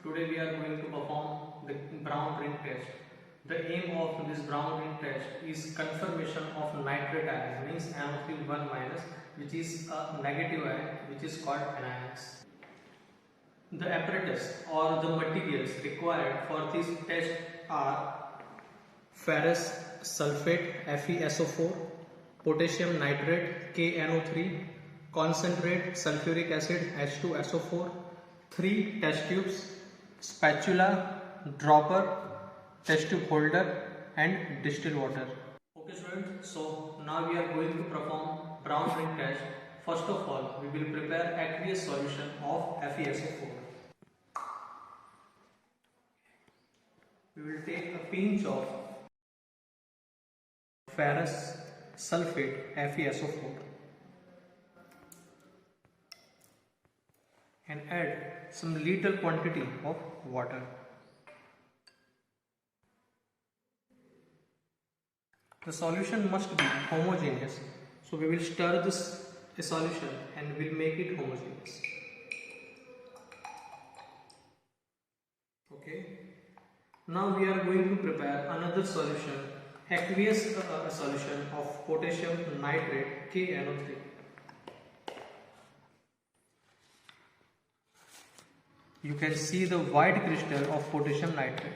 Today we are going to perform the brown ring test. The aim of this brown ring test is confirmation of nitrate ion, means NO3 1 which is a negative ion, which is called anions. The apparatus or the materials required for this test are ferrous sulfate FeSO4, potassium nitrate KNO3, concentrate sulfuric acid H2SO4, 3 test tubes, spatula, dropper, test tube holder and distilled water. Okay students, so now we are going to perform brown ring test. First of all, we will prepare aqueous solution of FeSO4. We will take a pinch of ferrous sulfate FeSO4 and add some little quantity of water. The solution must be homogeneous, so we will stir this solution and will make it homogeneous. Okay. Now we are going to prepare another solution, aqueous solution of potassium nitrate KNO3. You can see the white crystal of potassium nitrate.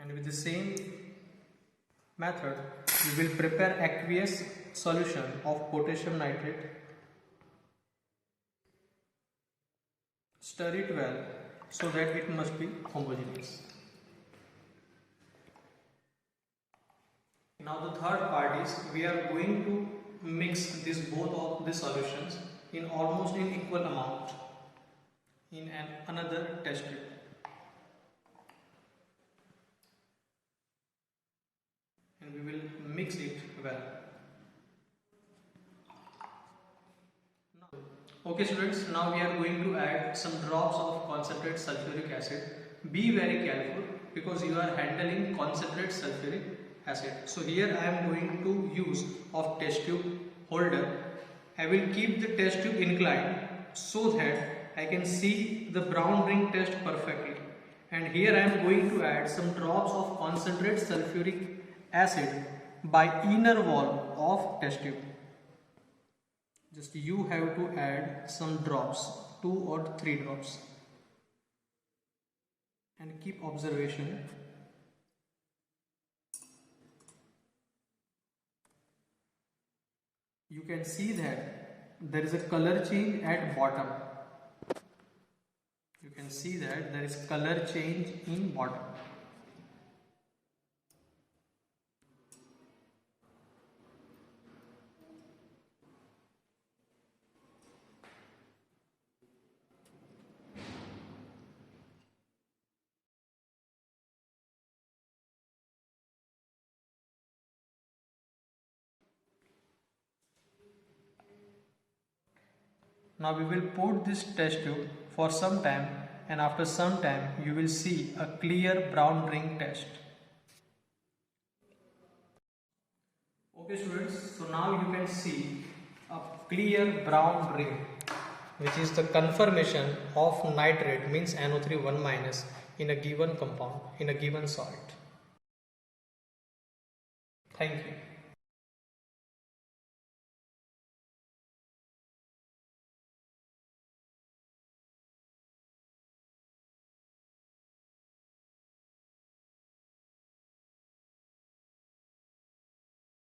And with the same method, we will prepare aqueous solution of potassium nitrate. Stir it well so that it must be homogeneous. Now the third part is we are going to mix both of the solutions in almost in equal amount in another test tube. And we will mix it well. Okay students, now we are going to add some drops of concentrate sulfuric acid. Be very careful because you are handling concentrate sulfuric acid. So here I am going to use of test tube holder. I will keep the test tube inclined so that I can see the brown ring test perfectly. And here I am going to add some drops of concentrate sulfuric acid by inner wall of test tube. Just you have to add some drops, 2 or 3 drops, and keep observation. You can see that there is a color change at bottom. You can see that there is color change in bottom. Now we will put this test tube for some time, and after some time you will see a clear brown ring test. Okay students, so now you can see a clear brown ring, which is the confirmation of nitrate, means NO3 1- in a given compound, in a given salt. Thank you.